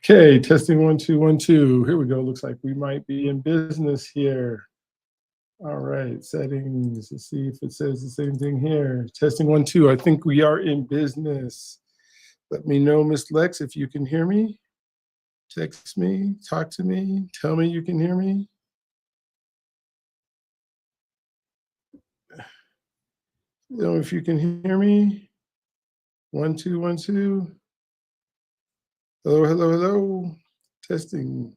Okay, testing 1 2 1 2. Here we go. Looks like we might be in business here. All right, settings. Let's see if it says the same thing here. Testing 1 2. I think we are in business. Let me know, Miss Lex, if you can hear me. Text me, talk to me, tell me you can hear me. If you can hear me. 1 2 1 2. Hello, hello, hello. Testing.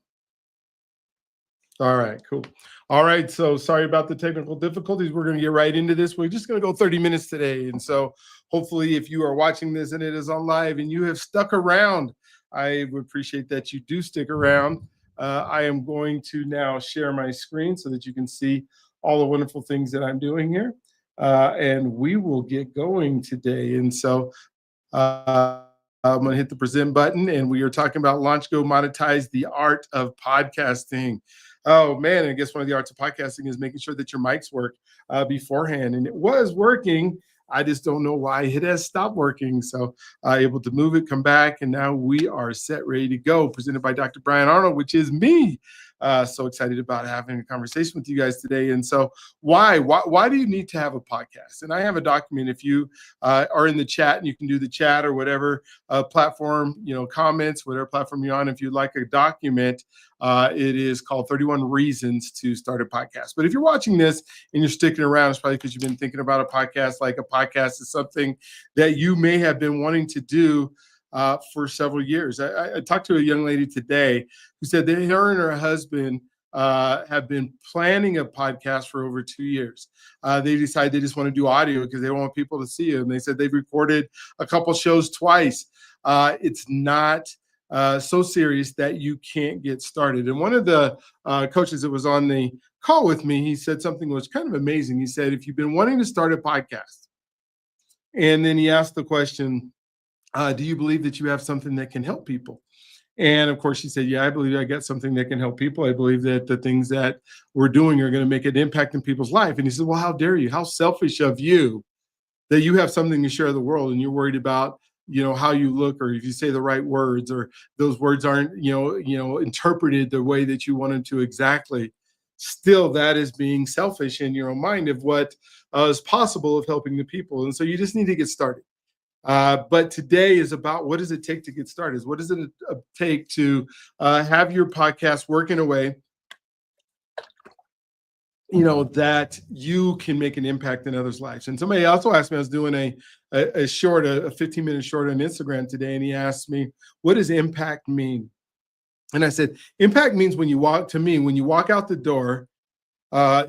All right, cool. All right, so sorry about the technical difficulties. We're going to get right into this. We're just going to go 30 minutes today. And so hopefully, if you are watching this and it is on live and you have stuck around, I would appreciate that you do stick around. I am going to now share my screen so that you can see all the wonderful things that I'm doing here. And we will get going today. And so I'm going to hit the present button, and we are talking about Launch, Go, Monetize, the art of podcasting. Oh man, I guess one of the arts of podcasting is making sure that your mics work beforehand, and it was working. I just don't know why it has stopped working. So able to move it, come back, and now we are set, ready to go. Presented by Dr. Brian Arnold, which is me. So excited about having a conversation with you guys today. And so why do you need to have a podcast? And I have a document. If you are in the chat, and you can do the chat or whatever platform, comments, whatever platform you're on. If you'd like a document, it is called 31 Reasons to Start a Podcast. But if you're watching this and you're sticking around, it's probably because you've been thinking about a podcast. Like a podcast is something that you may have been wanting to do for several years. I talked to a young lady today who said that her and her husband have been planning a podcast for over 2 years. They decided they just want to do audio because they don't want people to see them. They said they've recorded a couple shows twice. It's not so serious that you can't get started. And one of the coaches that was on the call with me, he said something that was kind of amazing. He said, if you've been wanting to start a podcast, and then he asked the question, do you believe that you have something that can help people? And of course, she said, yeah, I believe I got something that can help people. I believe that the things that we're doing are going to make an impact in people's life. And he said, well, how dare you? How selfish of you that you have something to share with the world and you're worried about, how you look, or if you say the right words, or those words aren't, interpreted the way that you want them to exactly. Still, that is being selfish in your own mind of what is possible of helping the people. And so you just need to get started. But today is about what does it take to get started? What does it take to have your podcast work in a way, that you can make an impact in others' lives. And somebody also asked me, I was doing a 15-minute short on Instagram today, and he asked me, what does impact mean? And I said, impact means when you walk out the door,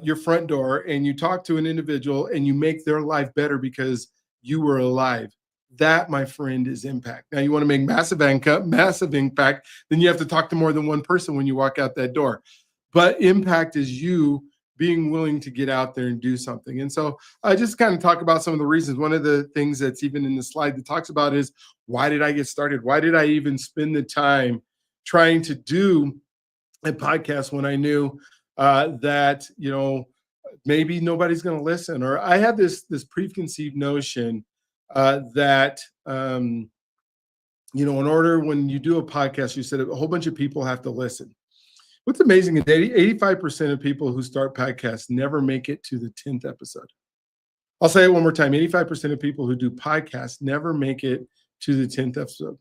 your front door, and you talk to an individual and you make their life better because you were alive. That, my friend, is impact. Now, you want to make massive impact, then you have to talk to more than one person when you walk out that door. But impact is you being willing to get out there and do something. And so I just kind of talk about some of the reasons. One of the things that's even in the slide that talks about is, why did I get started? Why did I even spend the time trying to do a podcast when I knew that, maybe nobody's going to listen? Or I had this preconceived notion that, in order, when you do a podcast, you said a whole bunch of people have to listen. What's amazing is 85% of people who start podcasts never make it to the 10th episode. I'll say it one more time. 85% of people who do podcasts never make it to the 10th episode.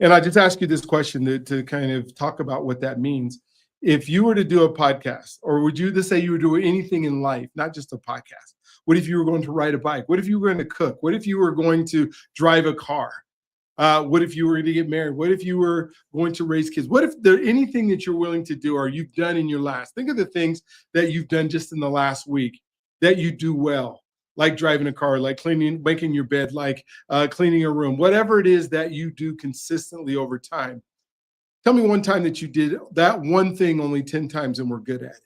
And I just ask you this question to kind of talk about what that means. If you were to do a podcast, or would you just say you would do anything in life, not just a podcast? What if you were going to ride a bike? What if you were going to cook? What if you were going to drive a car? What if you were going to get married? What if you were going to raise kids? What if there's anything that you're willing to do or you've done in your last? Think of the things that you've done just in the last week that you do well, like driving a car, like cleaning, making your bed, like cleaning a room, whatever it is that you do consistently over time. Tell me one time that you did that one thing only 10 times and were good at it.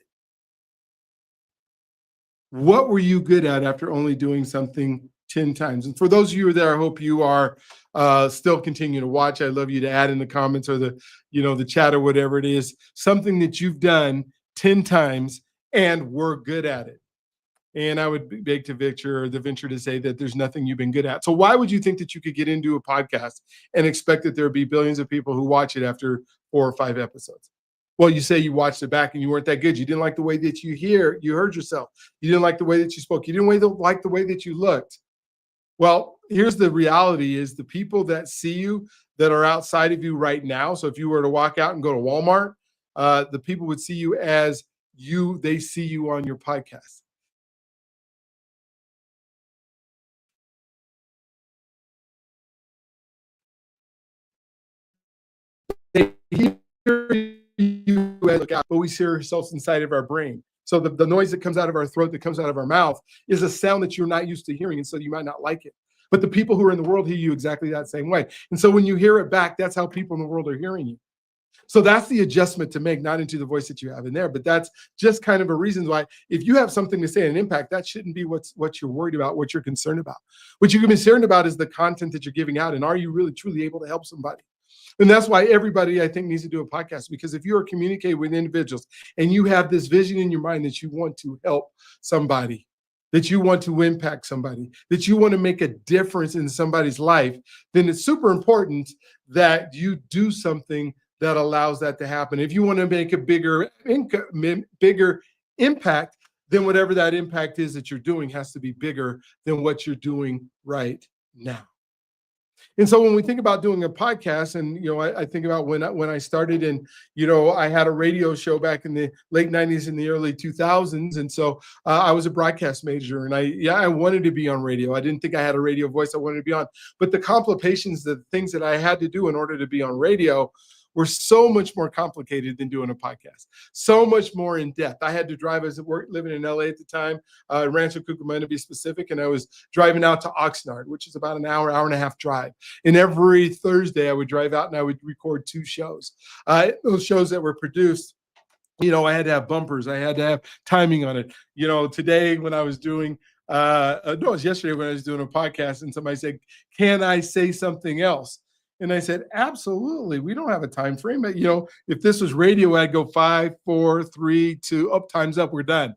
What were you good at after only doing something 10 times? And for those of you there, I hope you are still continue to watch. I'd love you to add in the comments or the chat or whatever it is, something that you've done 10 times and were good at it. And I would beg to venture to say that there's nothing you've been good at. So why would you think that you could get into a podcast and expect that there would be billions of people who watch it after 4 or 5 episodes? Well, you say you watched it back and you weren't that good. You didn't like the way that you heard yourself. You didn't like the way that you spoke. You didn't like the way that you looked. Well, here's the reality is the people that see you that are outside of you right now. So if you were to walk out and go to Walmart, the people would see you as they see you on your podcast. They hear you as look out, but we hear ourselves inside of our brain. So the noise that comes out of our throat, that comes out of our mouth, is a sound that you're not used to hearing, and so you might not like it. But the people who are in the world hear you exactly that same way. And so when you hear it back, that's how people in the world are hearing you. So that's the adjustment to make, not into the voice that you have in there, but that's just kind of a reason why if you have something to say and an impact, that shouldn't be what you're worried about, what you're concerned about. What you're concerned about is the content that you're giving out, and are you really truly able to help somebody? And that's why everybody, I think, needs to do a podcast, because if you are communicating with individuals and you have this vision in your mind that you want to help somebody, that you want to impact somebody, that you want to make a difference in somebody's life, then it's super important that you do something that allows that to happen. If you want to make a bigger impact, then whatever that impact is that you're doing has to be bigger than what you're doing right now. And so when we think about doing a podcast, and I think about when I started, and I had a radio show back in the late 90s and the early 2000s, and so I was a broadcast major, and I wanted to be on radio. I didn't think I had a radio voice I wanted to be on, but the complications, the things that I had to do in order to be on radio were so much more complicated than doing a podcast, so much more in depth. I had to drive, as living in LA at the time, Rancho Cucamonga to be specific, and I was driving out to Oxnard, which is about an hour and a half drive. And every Thursday I would drive out and I would record 2 shows. Those shows that were produced, I had to have bumpers. I had to have timing on it. Today when I was doing, it was yesterday when I was doing a podcast, and somebody said, "Can I say something else?" And I said, absolutely. We don't have a time frame. But, if this was radio, I'd go 5, 4, 3, 2, up, time's up, we're done.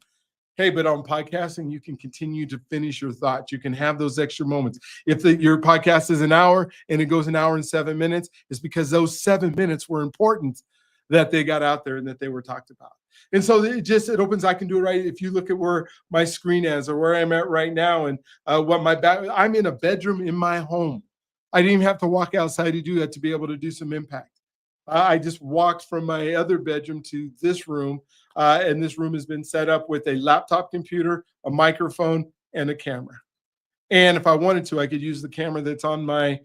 Hey, but on podcasting, you can continue to finish your thoughts. You can have those extra moments. If your podcast is an hour and it goes an hour and 7 minutes, it's because those 7 minutes were important, that they got out there and that they were talked about. And so it opens, I can do it right. If you look at where my screen is or where I'm at right now, and I'm in a bedroom in my home. I didn't even have to walk outside to do that to be able to do some impact. I just walked from my other bedroom to this room, and this room has been set up with a laptop computer, a microphone, and a camera. And if I wanted to, I could use the camera that's on my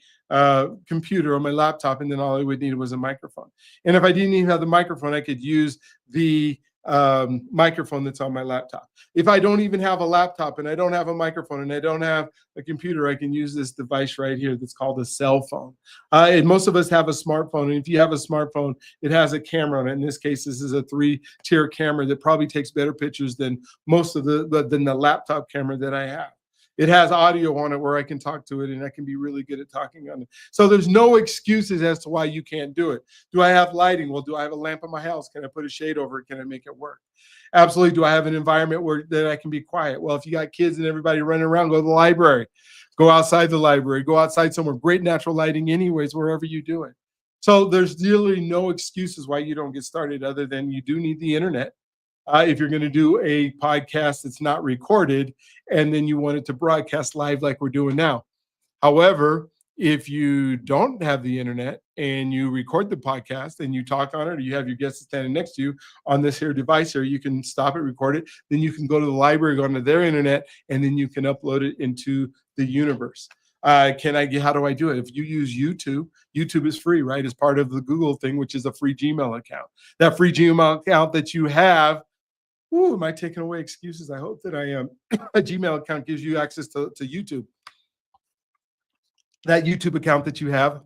computer or my laptop, and then all I would need was a microphone. And if I didn't even have the microphone, I could use the microphone that's on my laptop. If I don't even have a laptop and I don't have a microphone and I don't have a computer, I can use this device right here that's called a cell phone. And most of us have a smartphone, and if you have a smartphone, it has a camera on it. In this case, this is a 3-tier camera that probably takes better pictures than most of the laptop camera that I have. It has audio on it where I can talk to it, and I can be really good at talking on it. So there's no excuses as to why you can't do it. Do I have lighting? Well, do I have a lamp in my house? Can I put a shade over it? Can I make it work? Absolutely. Do I have an environment that I can be quiet? Well, if you got kids and everybody running around, go to the library. Go outside the library. Go outside somewhere. Great natural lighting anyways, wherever you do it. So there's really no excuses why you don't get started, other than you do need the internet. If you're going to do a podcast that's not recorded, and then you want it to broadcast live like we're doing now. However, if you don't have the internet and you record the podcast and you talk on it, or you have your guests standing next to you on this here device here, you can stop it, record it. Then you can go to the library, go onto their internet, and then you can upload it into the universe. How do I do it? If you use YouTube, YouTube is free, right? As part of the Google thing, which is a free Gmail account. That free Gmail account that you have, am I taking away excuses? I hope that I am. A Gmail account gives you access to YouTube. That YouTube account that you have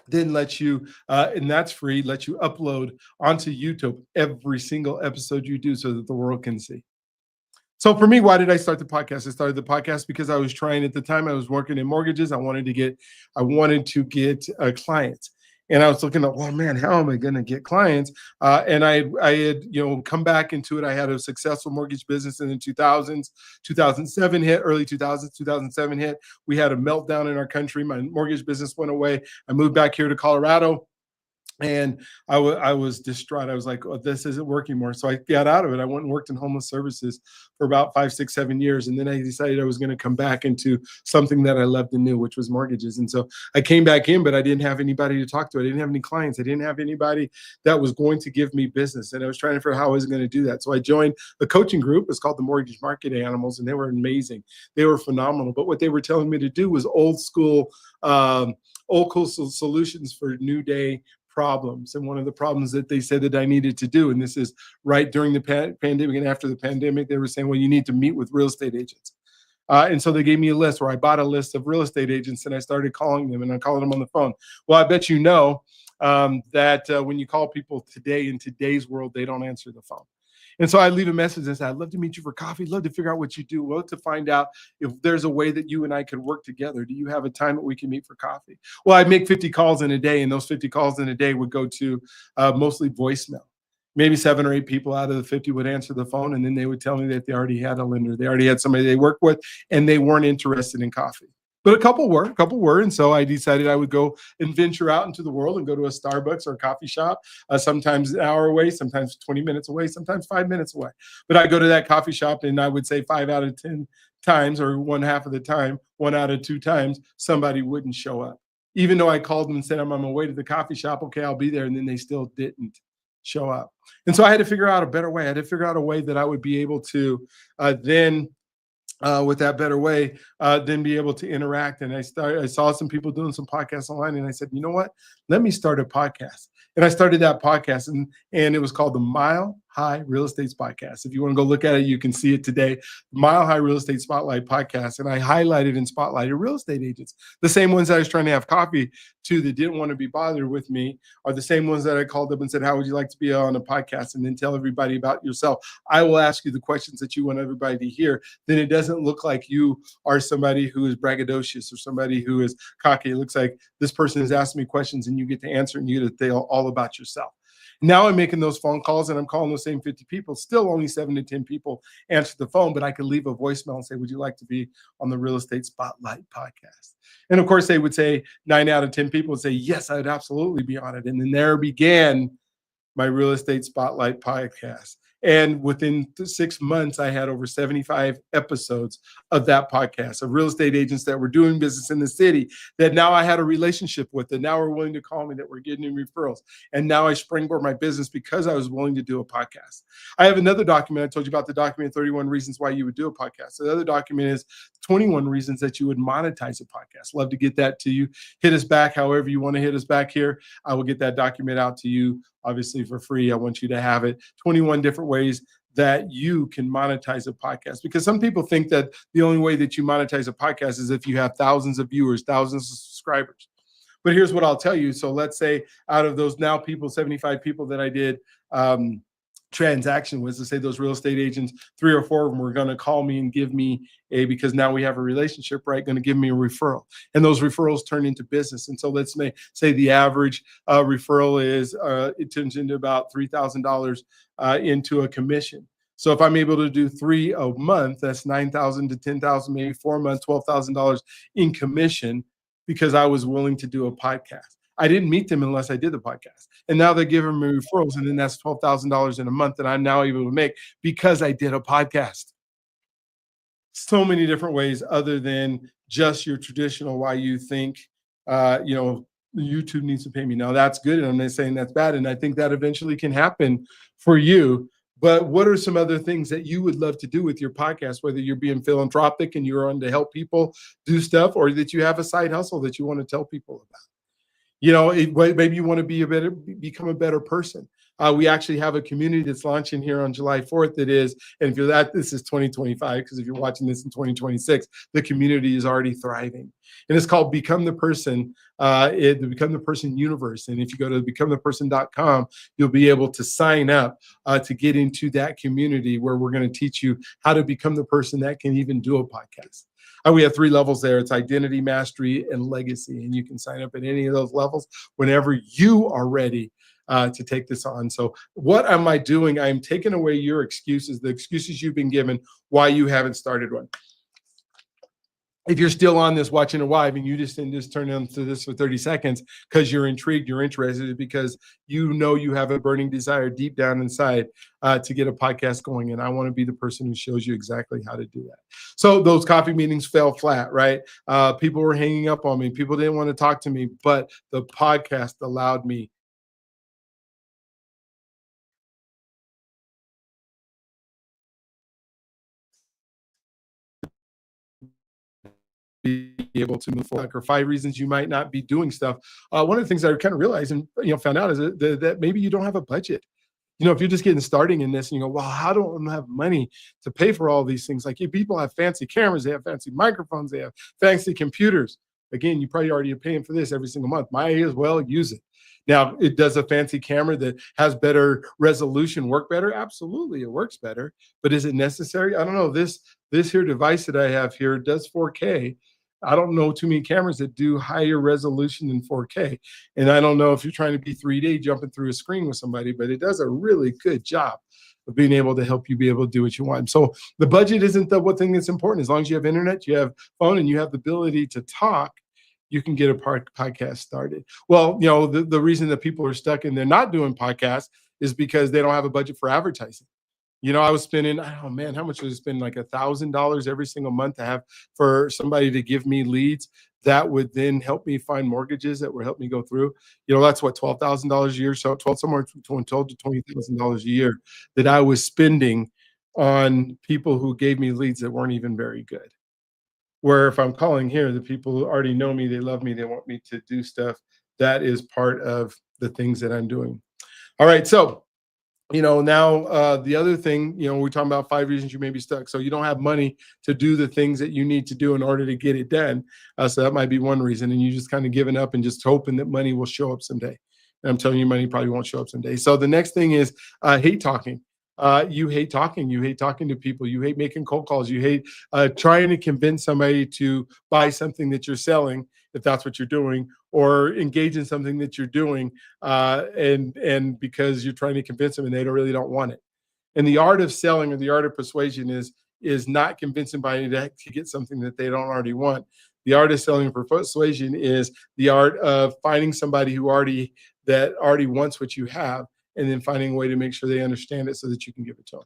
then lets you, and that's free, lets you upload onto YouTube every single episode you do so that the world can see. So for me, why did I start the podcast? I started the podcast because I was trying, at the time I was working in mortgages. I wanted to get clients. And I was looking at, well, man, how am I going to get clients? And I had, come back into it. I had a successful mortgage business in the 2000s, 2007 hit, early 2000s, 2007 hit. We had a meltdown in our country. My mortgage business went away. I moved back here to Colorado, and I was distraught. I was like, oh, this isn't working more. So I got out of it. I went and worked in homeless services for about 5, 6, 7 years. And then I decided I was going to come back into something that I loved and knew, which was mortgages. And so I came back in, but I didn't have anybody to talk to. I didn't have any clients. I didn't have anybody that was going to give me business. And I was trying to figure out how I was going to do that. So I joined a coaching group. It's called the Mortgage Market Animals, and they were amazing. They were phenomenal. But what they were telling me to do was old school solutions for new day problems. And one of the problems that they said that I needed to do, and this is right during the pandemic and after the pandemic, they were saying, well, you need to meet with real estate agents. And so they gave me a list where I bought a list of real estate agents, and I started calling them, and I called them on the phone. Well, I bet you know that when you call people today in today's world, they don't answer the phone. And so I leave a message and say, I'd love to meet you for coffee. Love to figure out what you do. Love to find out if there's a way that you and I could work together. Do you have a time that we can meet for coffee? Well, I make 50 calls in a day, and those 50 calls in a day would go to mostly voicemail. Maybe 7 or 8 people out of the 50 would answer the phone, and then they would tell me that they already had a lender. They already had somebody they worked with, and they weren't interested in coffee. But a couple were. And so I decided I would go and venture out into the world and go to a Starbucks or a coffee shop, sometimes an hour away, sometimes 20 minutes away, sometimes 5 minutes away. But I go to that coffee shop, and I would say 5 out of 10 times, or one half of the time, 1 out of 2 times, somebody wouldn't show up. Even though I called them and said, I'm on my way to the coffee shop. Okay, I'll be there. And then they still didn't show up. And so I had to figure out a better way. I had to figure out a way that I would be able to then with that better way, then be able to interact. And I saw some people doing some podcasts online, and I said, you know what? Let me start a podcast. And I started that podcast, and it was called the Mile High Real Estate Podcast. If you want to go look at it, you can see it today. Mile High Real Estate Spotlight Podcast. And I highlighted and spotlighted real estate agents. The same ones that I was trying to have coffee to that didn't want to be bothered with me are the same ones that I called up and said, how would you like to be on a podcast? And then tell everybody about yourself. I will ask you the questions that you want everybody to hear. Then it doesn't look like you are somebody who is braggadocious or somebody who is cocky. It looks like this person is asking me questions, and you get to answer, and you get to tell all about yourself. Now I'm making those phone calls, and I'm calling those same 50 people. Still only 7 to 10 people answer the phone, but I could leave a voicemail and say, would you like to be on the Real Estate Spotlight podcast? And of course, they would say 9 out of 10 people would say, yes, I'd absolutely be on it. And then there began my Real Estate Spotlight podcast. And within 6 months, I had over 75 episodes of that podcast of real estate agents that were doing business in the city that now I had a relationship with, that now were willing to call me, that were getting referrals. And now I springboard my business because I was willing to do a podcast. I have another document. I told you about the document, 31 Reasons Why You Would Do a Podcast. So the other document is 21 Reasons That You Would Monetize a Podcast. Love to get that to you. Hit us back however you want to hit us back here. I will get that document out to you, obviously for free. I want you to have it. 21 different ways that you can monetize a podcast, because some people think that the only way that you monetize a podcast is if you have thousands of viewers, thousands of subscribers. But here's what I'll tell you. So let's say out of those now people, 75 people that I did transaction with, to say those real estate agents, 3 or 4 of them were going to call me and give me because now we have a relationship, right? Going to give me a referral, and those referrals turn into business. And so let's say the average referral is it turns into about $3,000 into a commission. So if I'm able to do 3 a month, that's $9,000 to $10,000, maybe 4 months, $12,000 in commission, because I was willing to do a podcast. I didn't meet them unless I did the podcast. And now they're giving me referrals, and then that's $12,000 in a month that I'm now able to make because I did a podcast. So many different ways other than just your traditional why you think, YouTube needs to pay me. Now that's good, and I'm not saying that's bad, and I think that eventually can happen for you. But what are some other things that you would love to do with your podcast, whether you're being philanthropic and you're on to help people do stuff, or that you have a side hustle that you want to tell people about? Maybe you want to become a better person. We actually have a community that's launching here on July 4th. That is, and if you're that, this is 2025, because if you're watching this in 2026, the community is already thriving. And it's called Become the Person, the Become the Person universe. And if you go to becometheperson.com, you'll be able to sign up to get into that community where we're going to teach you how to become the person that can even do a podcast. We have 3 levels there. It's identity, mastery, and legacy. And you can sign up at any of those levels whenever you are ready to take this on. So what am I doing? I'm taking away your excuses, the excuses you've been given why you haven't started one. If you're still on this watching a live and you just didn't just turn into this for 30 seconds because you're intrigued, you're interested, because you know you have a burning desire deep down inside to get a podcast going. And I want to be the person who shows you exactly how to do that. So those coffee meetings fell flat, right? People were hanging up on me. People didn't want to talk to me, but the podcast allowed me be able to move forward. Or 5 reasons you might not be doing stuff. One of the things I kind of realized and found out is that maybe you don't have a budget. If you're just getting starting in this and you go, well, how do I have money to pay for all these things? Like, if people have fancy cameras, they have fancy microphones, they have fancy computers. Again, you probably already are paying for this every single month. Might as well use it. Now, it does a fancy camera that has better resolution work better? Absolutely, it works better. But is it necessary? I don't know. This here device that I have here does 4K. I don't know too many cameras that do higher resolution than 4K. And I don't know if you're trying to be 3D jumping through a screen with somebody, but it does a really good job of being able to help you be able to do what you want. So the budget isn't the one thing that's important. As long as you have internet, you have phone, and you have the ability to talk, you can get a podcast started. Well, the reason that people are stuck and they're not doing podcasts is because they don't have a budget for advertising. I was spending, oh man, how much was I spending? Like $1,000 every single month to have for somebody to give me leads that would then help me find mortgages that would help me go through. That's what, $12,000 a year. So 12, somewhere between 12 to $20,000 a year that I was spending on people who gave me leads that weren't even very good. Where if I'm calling here, the people who already know me, they love me, they want me to do stuff. That is part of the things that I'm doing. All right. So, now the other thing, we're talking about 5 reasons you may be stuck. So you don't have money to do the things that you need to do in order to get it done. So that might be one reason. And you just kind of giving up and just hoping that money will show up someday. And I'm telling you, money probably won't show up someday. So the next thing is hate talking. You hate talking. You hate talking to people. You hate making cold calls. You hate trying to convince somebody to buy something that you're selling, if that's what you're doing, or engage in something that you're doing, and because you're trying to convince them and they really don't want it. And the art of selling, or the art of persuasion, is not convincing somebody to get something that they don't already want. The art of selling for persuasion is the art of finding somebody that already wants what you have, and then finding a way to make sure they understand it so that you can give it to them.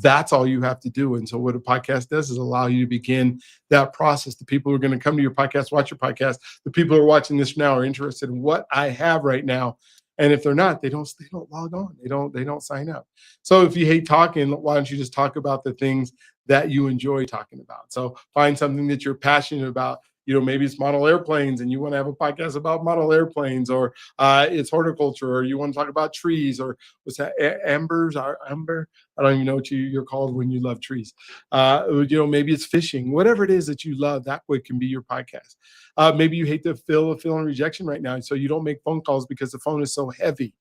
That's all you have to do. And so what a podcast does is allow you to begin that process. The people who are going to come to your podcast, watch your podcast, the people who are watching this now are interested in what I have right now. And if they're not, they don't log on. They don't sign up. So if you hate talking, why don't you just talk about the things that you enjoy talking about? So find something that you're passionate about. Maybe it's model airplanes and you want to have a podcast about model airplanes, or it's horticulture, or you want to talk about trees, or what's that, amber? I don't even know what you're called when you love trees. Maybe it's fishing, whatever it is that you love, that way can be your podcast. Maybe you hate the feeling rejection right now. So you don't make phone calls because the phone is so heavy.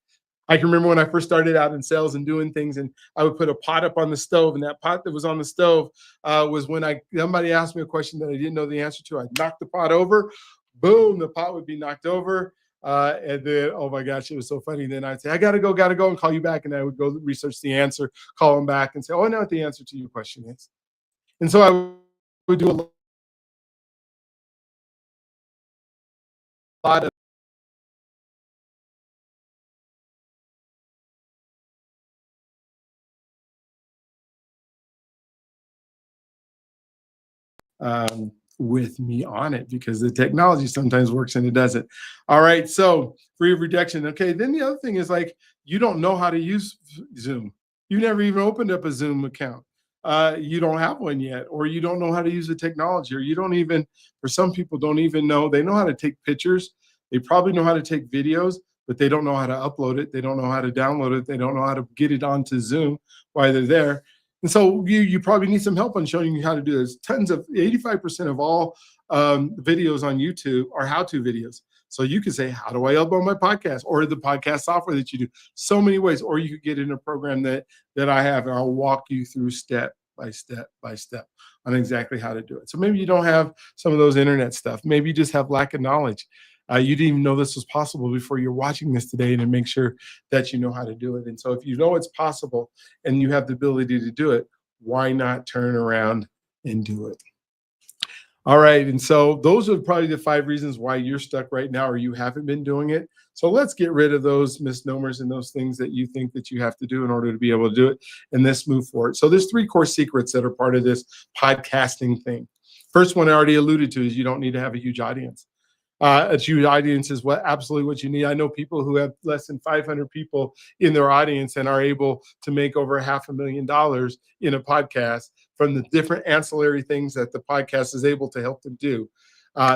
I can remember when I first started out in sales and doing things, and I would put a pot up on the stove, and that pot that was on the stove was when somebody asked me a question that I didn't know the answer to. I'd knock the pot over, boom, the pot would be knocked over. And then, oh my gosh, it was so funny. Then I'd say, I gotta go, and call you back. And I would go research the answer, call them back and say, oh, I know what the answer to your question is. And so I would do a lot of with me on it, because the technology sometimes works and it doesn't. All right, so free of rejection. Okay, then the other thing is, like, you don't know how to use Zoom. You never even opened up a Zoom account. You don't have one yet, or you don't know how to use the technology, or you don't even, for some people, don't even know. They know how to take pictures. They probably know how to take videos, but they don't know how to upload it. They don't know how to download it. They don't know how to get it onto Zoom while they're there. And so you probably need some help on showing you how to do this. Tons of 85% of all videos on YouTube are how-to videos. So you can say, how do I upload my podcast, or the podcast software that you do? So many ways. Or you could get in a program that I have, and I'll walk you through step by step by step on exactly how to do it. So maybe you don't have some of those internet stuff. Maybe you just have lack of knowledge. You didn't even know this was possible before you're watching this today, and make sure that you know how to do it. And so if you know it's possible and you have the ability to do it, why not turn around and do it? All right. And so those are probably the 5 reasons why you're stuck right now, or you haven't been doing it. So let's get rid of those misnomers and those things that you think that you have to do in order to be able to do it, and let's move forward. So there's 3 core secrets that are part of this podcasting thing. First one I already alluded to is you don't need to have a huge audience. A huge audience is absolutely what you need. I know people who have less than 500 people in their audience and are able to make over $500,000 in a podcast from the different ancillary things that the podcast is able to help them do.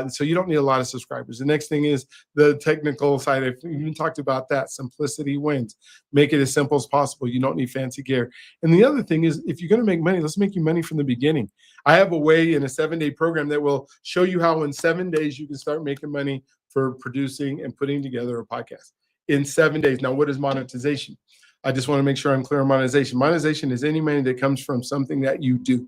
So you don't need a lot of subscribers. The next thing is the technical side. I've even talked about that. Simplicity wins. Make it as simple as possible. You don't need fancy gear. And the other thing is, if you're going to make money, let's make you money from the beginning. I have a way in a 7-day program that will show you how in 7 days you can start making money for producing and putting together a podcast in 7 days. Now, what is monetization? I just want to make sure I'm clear on monetization. Monetization is any money that comes from something that you do.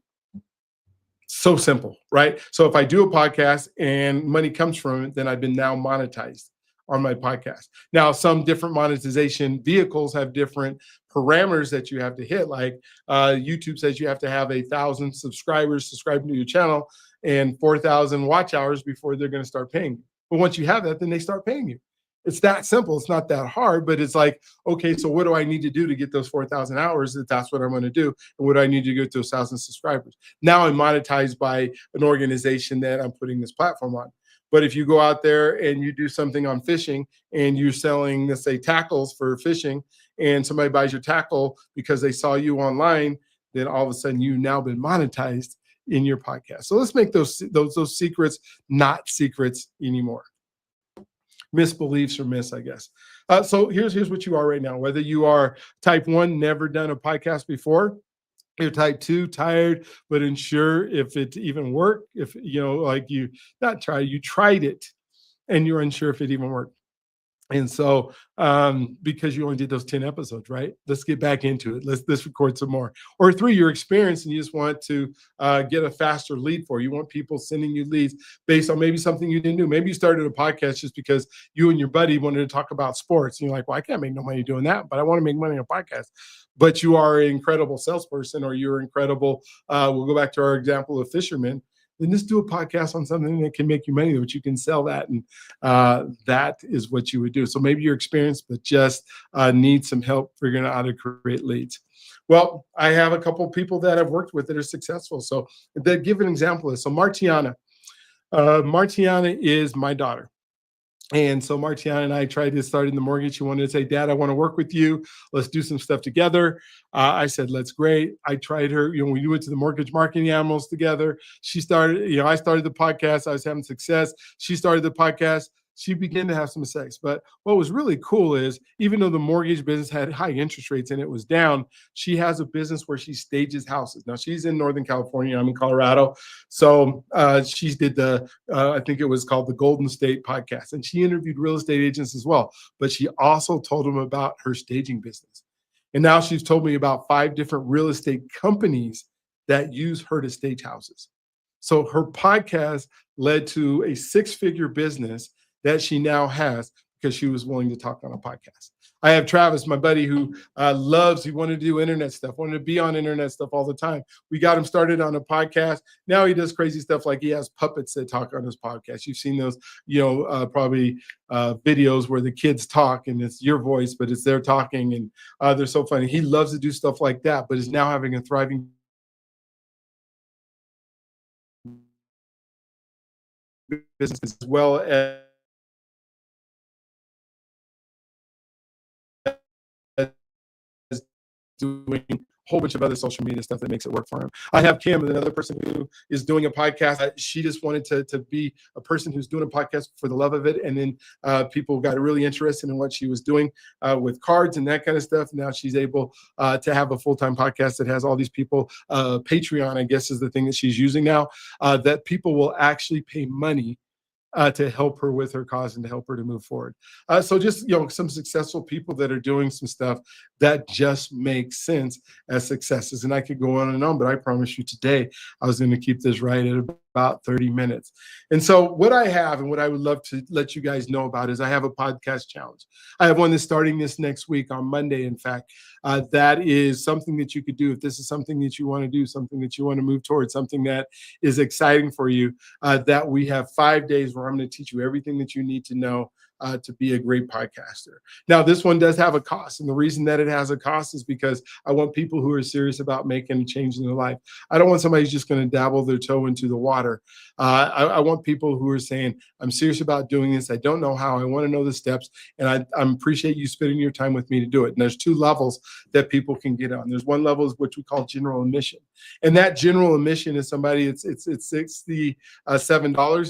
So simple, right? So if I do a podcast and money comes from it, then I've been now monetized on my podcast. Now, some different monetization vehicles have different parameters that you have to hit. Like YouTube says you have to have 1,000 subscribers subscribing to your channel and 4,000 watch hours before they're going to start paying you. But once you have that, then they start paying you. It's that simple. It's not that hard, but it's like, okay, so what do I need to do to get those 4,000 hours? That's what I'm going to do. And what do I need to get to 1,000 subscribers? Now I'm monetized by an organization that I'm putting this platform on. But if you go out there and you do something on fishing and you're selling, let's say, tackles for fishing, and somebody buys your tackle because they saw you online, then all of a sudden you've now been monetized in your podcast. So let's make those secrets not secrets anymore. Misbeliefs or myths, I guess. So here's what you are right now. Whether you are type 1, never done a podcast before, you're type 2, tired but unsure if it even worked. If like you tried it and you're unsure if it even worked. And so because you only did those 10 episodes, right? Let's get back into it. Let's record some more. Or 3, you're experienced and you just want to get a faster lead for. You want people sending you leads based on maybe something you didn't do. Maybe you started a podcast just because you and your buddy wanted to talk about sports. And you're like, well, I can't make no money doing that, but I want to make money on a podcast. But you are an incredible salesperson, or you're incredible. We'll go back to our example of fishermen. Then just do a podcast on something that can make you money, which you can sell that. And that is what you would do. So maybe you're experienced, but just need some help figuring out how to create leads. Well, I have a couple of people that I've worked with that are successful. So that give an example is, so Martiana. Martiana is my daughter. And so Martiana and I tried to start in the mortgage. She wanted to say, Dad, I want to work with you. Let's do some stuff together. I said, that's great. I tried her. We went to the mortgage marketing animals together. She started, I started the podcast. I was having success. She started the podcast. She began to have some success. But what was really cool is, even though the mortgage business had high interest rates and it was down, she has a business where she stages houses. Now, she's in Northern California. I'm in Colorado. So she did I think it was called the Golden State podcast. And she interviewed real estate agents as well. But she also told them about her staging business. And now she's told me about 5 different real estate companies that use her to stage houses. So her podcast led to a 6-figure business that she now has because she was willing to talk on a podcast. I have Travis, my buddy, who he wanted to do internet stuff, wanted to be on internet stuff all the time. We got him started on a podcast. Now he does crazy stuff, like he has puppets that talk on his podcast. You've seen those, probably videos where the kids talk and it's your voice, but it's their talking, and they're so funny. He loves to do stuff like that, but is now having a thriving business, as well as doing whole bunch of other social media stuff that makes it work for him. I have Kim, another person who is doing a podcast. She just wanted to be a person who's doing a podcast for the love of it. And then people got really interested in what she was doing with cards and that kind of stuff. Now she's able to have a full-time podcast that has all these people. Patreon, I guess, is the thing that she's using now, that people will actually pay money to help her with her cause and to help her to move forward. So just, some successful people that are doing some stuff that just makes sense as successes. And I could go on and on, but I promise you today, I was going to keep this right at about 30 minutes. And so what I have and what I would love to let you guys know about is I have a podcast challenge. I have one that's starting this next week on Monday. In fact, that is something that you could do. If this is something that you want to do, something that you want to move towards, something that is exciting for you, that we have 5 days where I'm going to teach you everything that you need to know to be a great podcaster. Now, this one does have a cost. And the reason that it has a cost is because I want people who are serious about making a change in their life. I don't want somebody who's just going to dabble their toe into the water. I want people who are saying, I'm serious about doing this. I don't know how. I want to know the steps. And I appreciate you spending your time with me to do it. And there's 2 levels that people can get on. There's one level which we call general admission. And that general admission is somebody, it's $67.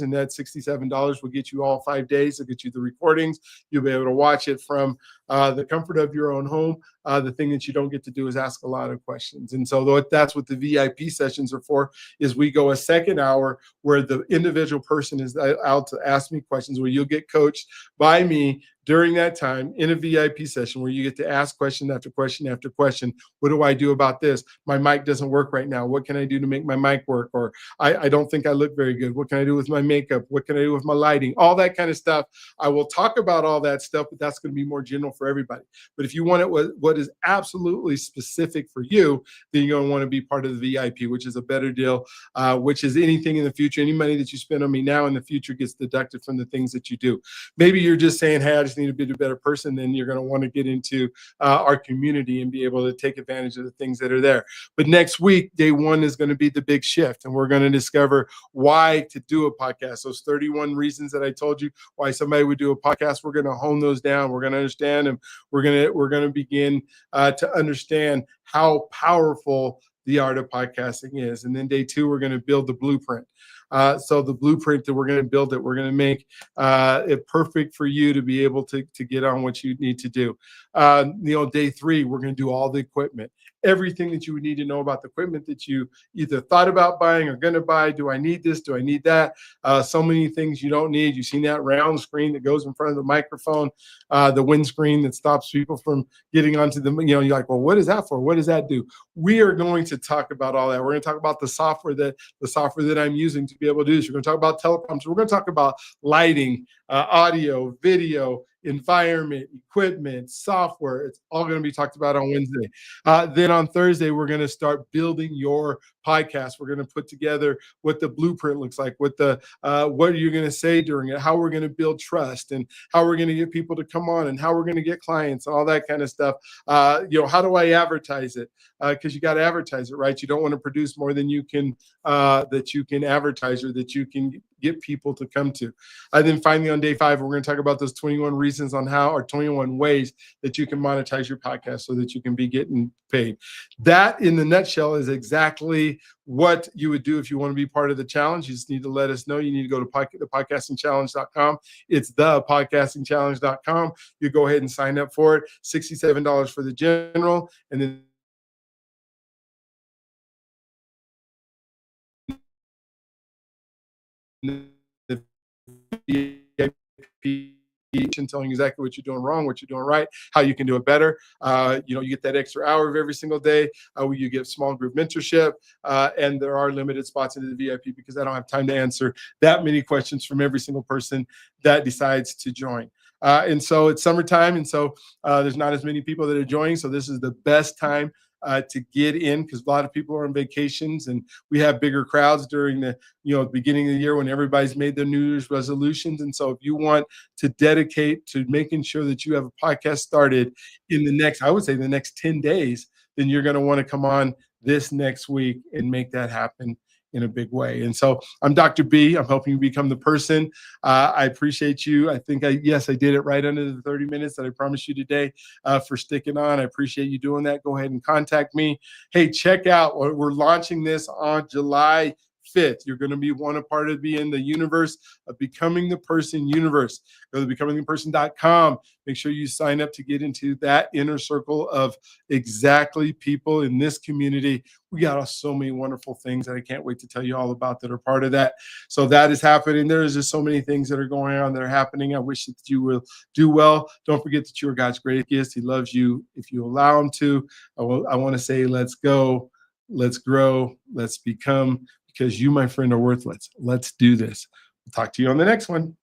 And that $67 will get you all 5 days. It'll get you the recordings. You'll be able to watch it from the comfort of your own home. The thing that you don't get to do is ask a lot of questions. And so that's what the VIP sessions are for, is we go a second hour where the individual person is out to ask me questions, where you'll get coached by me during that time in a VIP session where you get to ask question after question after question. What do I do about this? My mic doesn't work right now. What can I do to make my mic work? Or I don't think I look very good. What can I do with my makeup? What can I do with my lighting? All that kind of stuff. I will talk about all that stuff, but that's going to be more general for everybody. But if you want it, what is absolutely specific for you, then you're going to want to be part of the VIP, which is a better deal, which is anything in the future. Any money that you spend on me now in the future gets deducted from the things that you do. Maybe you're just saying, hey, I just need to be a better person. Then you're going to want to get into our community and be able to take advantage of the things that are there. But next week, day 1 is going to be the big shift. And we're going to discover why to do a podcast. Those 31 reasons that I told you why somebody would do a podcast, we're going to hone those down. We're going to understand them. We're going to begin to understand how powerful the art of podcasting is. And then day 2, we're going to build the blueprint. So the blueprint that we're going to build, we're going to make it perfect for you to be able to get on what you need to do. Day 3, we're going to do all the equipment. Everything that you would need to know about the equipment that you either thought about buying or going to buy. Do I need this? Do I need that? So many things you don't need. You've seen that round screen that goes in front of the microphone, the windscreen that stops people from getting onto the, you're like, well, what is that for? What does that do? We are going to talk about all that. We're going to talk about the software that I'm using to be able to do this. We're going to talk about teleprompters. We're going to talk about lighting, audio, video, environment, equipment, software. It's all going to be talked about on Wednesday. Then on Thursday, we're going to start building your podcast. We're going to put together what the blueprint looks like, what are you going to say during it, how we're going to build trust, and how we're going to get people to come on, and how we're going to get clients, all that kind of stuff. How do I advertise it? Because you got to advertise it, right? You don't want to produce more than you can advertise, or that you can get people to come to. And then finally on day 5, we're going to talk about those 21 reasons on how, or 21 ways that you can monetize your podcast so that you can be getting paid. That in the nutshell is exactly what you would do if you want to be part of the challenge. You just need to let us know. You need to go to thepodcastingchallenge.com. It's thepodcastingchallenge.com. You go ahead and sign up for it. $67 for the general, and then the VIP, telling you exactly what you're doing wrong, what you're doing right, how you can do it better. You get that extra hour of every single day where you get small group mentorship, and there are limited spots into the VIP because I don't have time to answer that many questions from every single person that decides to join. And so it's summertime, and so there's not as many people that are joining. So this is the best time to get in, because a lot of people are on vacations, and we have bigger crowds during the beginning of the year when everybody's made their New Year's resolutions. And so if you want to dedicate to making sure that you have a podcast started in the next 10 days, then you're going to want to come on this next week and make that happen in a big way. And so I'm Dr. B. I'm helping you become the person. I appreciate you. I think yes, I did it right under the 30 minutes that I promised you today for sticking on. I appreciate you doing that. Go ahead and contact me. Hey, check out, we're launching this on July 5th. You're going to be a part of being the universe of Becoming the Person universe. Go to becomingtheperson.com. Make sure you sign up to get into that inner circle of exactly people in this community. We got so many wonderful things that I can't wait to tell you all about that are part of that. So that is happening. There is just so many things that are going on that are happening. I wish that you will do well. Don't forget that you are God's greatest gift. He loves you if you allow him to. I want to say, let's go, let's grow, let's become, because you, my friend, are worthless. Let's do this. We'll talk to you on the next one.